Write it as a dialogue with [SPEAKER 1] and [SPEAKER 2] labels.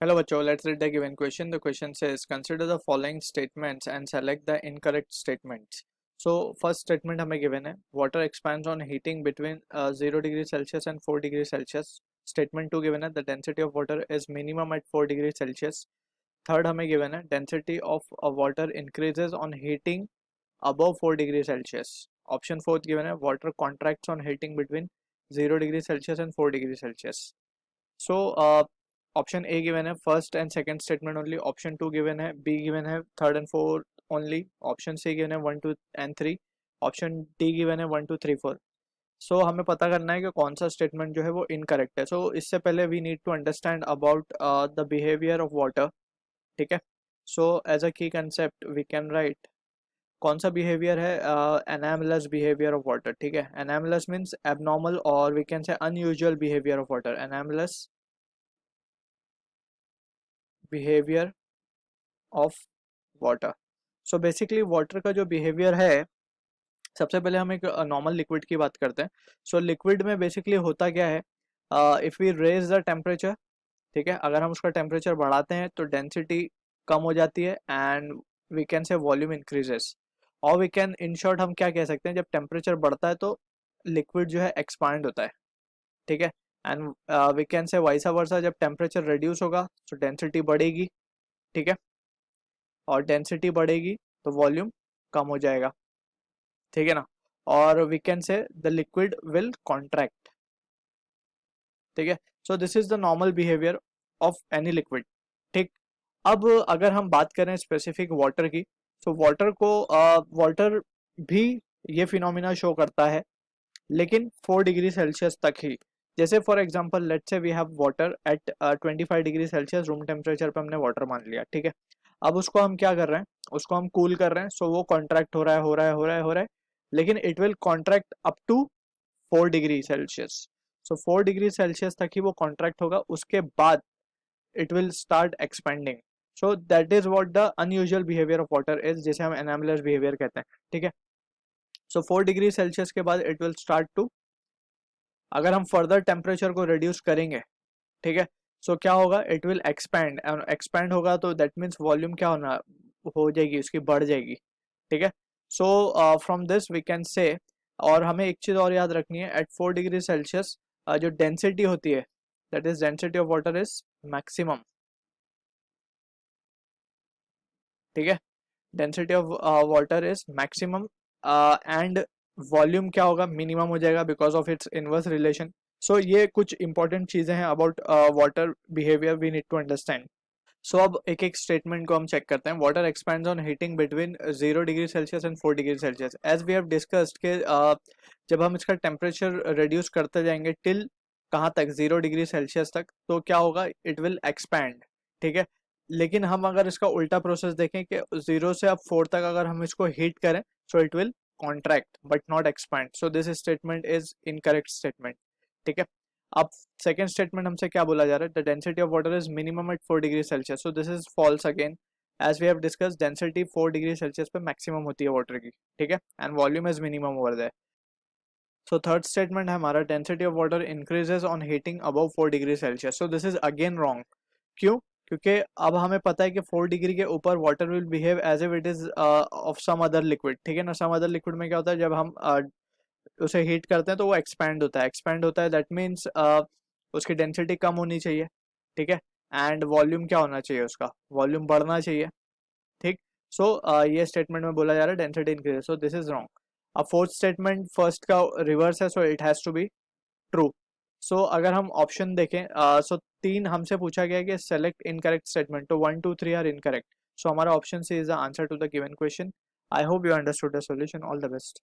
[SPEAKER 1] Hello, Bacho. Let's read the given question. The question says, consider the following statements and select the incorrect statements. So, first statement हमें given है, water expands on heating between 0 degree Celsius and 4 degree Celsius. Statement 2 given है, the density of water is minimum at 4 degree Celsius. Third हमें given है, density of water increases on heating above 4 degree Celsius. Option 4 given है, water contracts on heating between 0 degree Celsius and 4 degree Celsius. So, option A given है first and second statement only. Option 2 given है, B given है third and fourth only. Option C given है 1 2 and 3. Option D given है 1 2 3 4. सो हमें पता करना है कि कौन सा स्टेटमेंट जो है वो इनकरेक्ट है. सो इससे पहले we need to understand about the behaviour of water. ठीक है. सो एज अ की कंसेप्ट वी कैन राइट कौन सा बिहेवियर है, एनामलस बिहेवियर ऑफ वाटर. ठीक है. एनामलस मीन्स एबनॉर्मल और we can say unusual behaviour of water. Anomalous behaviour of water. So basically water का जो बिहेवियर है, सबसे पहले हम एक नॉर्मल लिक्विड की बात करते हैं. सो लिक्विड में बेसिकली होता क्या है, if we raise the temperature, ठीक है, अगर हम उसका टेम्परेचर बढ़ाते हैं तो डेंसिटी कम हो जाती है and we can say volume increases. और वी कैन इन शॉर्ट हम क्या कह सकते हैं, जब टेम्परेचर बढ़ता है तो लिक्विड जो है एक्सपांड होता है. ठीक है. एंड वी कैन से वाइसा वर्सा, जब टेम्परेचर रिड्यूस होगा तो डेंसिटी बढ़ेगी. ठीक है. और डेंसिटी बढ़ेगी तो वॉल्यूम कम हो जाएगा. ठीक है ना. और we can say the liquid will contract. ठीक है. So this is the normal behaviour of any liquid. ठीक. अब अगर हम बात करें स्पेसिफिक वाटर की, तो वाटर भी ये फिनोमिना शो करता है, लेकिन 4 डिग्री सेल्सियस तक ही. जैसे for example let's say we have water at 25 degree Celsius room temperature पे हमने वाटर मान लिया. ठीक है. अब उसको हम क्या कर रहे हैं, उसको हम कूल कर रहे हैं. सो वो कॉन्ट्रैक्ट हो रहा है, लेकिन it will contract up to 4 degree Celsius. So 4 degree Celsius तक ही वो कॉन्ट्रैक्ट होगा, उसके बाद it will start expanding. So that is what the unusual behaviour of water is, जिसे हम एनामलस बिहेवियर कहते हैं. ठीक है. सो 4 डिग्री सेल्सियस के बाद इट विल स्टार्ट टू, अगर हम फर्दर टेम्परेचर को रिड्यूस करेंगे, ठीक है, सो क्या होगा, इट विल एक्सपैंड. एक्सपैंड होगा तो दैट मीन्स वॉल्यूम क्या होना हो जाएगी, उसकी बढ़ जाएगी. ठीक है. So from this we can say, और हमें एक चीज़ और याद रखनी है, एट 4 डिग्री सेल्सियस जो डेंसिटी होती है, that is density of water is maximum. ठीक है. Density of water is maximum and volume क्या होगा, मिनिमम हो जाएगा because of its inverse relation. So ये कुछ इंपॉर्टेंट चीज़ें हैं about water behaviour we need to understand. So अब एक एक स्टेटमेंट को हम चेक करते हैं. Water expands on heating between 0 degree Celsius and 4 degree Celsius. As we have discussed के जब हम इसका टेम्परेचर रिड्यूस करते जाएंगे टिल कहाँ तक, 0 डिग्री सेल्सियस तक, तो क्या होगा, इट विल एक्सपैंड. ठीक है. लेकिन हम अगर इसका उल्टा प्रोसेस देखें कि 0 से अब 4 तक अगर हम इसको हीट करें, so it will contract but not expand. So this statement is incorrect statement. ठीक है. अब सेकेंड स्टेटमेंट हमसे क्या बोला जा रहा है, the density of water is minimum at 4 degree Celsius. So this is false again, as we have discuss density 4 degree Celsius पे मैक्सिमम होती है वाटर की. ठीक है. And volume is minimum over there. So third statement है हमारा, density of water increases on heating above 4 degree Celsius. So this is again wrong. क्यों? क्योंकि अब हमें पता है कि 4 डिग्री के ऊपर water will behave as if it is of some other liquid. ठीक है ना. सम अदर लिक्विड में क्या होता है, जब हम उसे हीट करते हैं तो वो एक्सपैंड होता है. दैट मीन्स उसकी डेंसिटी कम होनी चाहिए. ठीक है. एंड वॉल्यूम क्या होना चाहिए, उसका वॉल्यूम बढ़ना चाहिए. ठीक. सो ये स्टेटमेंट में बोला जा रहा है density increase. So this is wrong. अब फोर्थ स्टेटमेंट फर्स्ट का रिवर्स है, so it has to be true. So अगर हम ऑप्शन देखें, सो 3 हमसे पूछा गया है कि सेलेक्ट इनकरेक्ट स्टेटमेंट, तो 1 2 3 आर इनकरेक्ट. सो हमारा option C is the answer to the given question. I hope you understood the solution. All the best.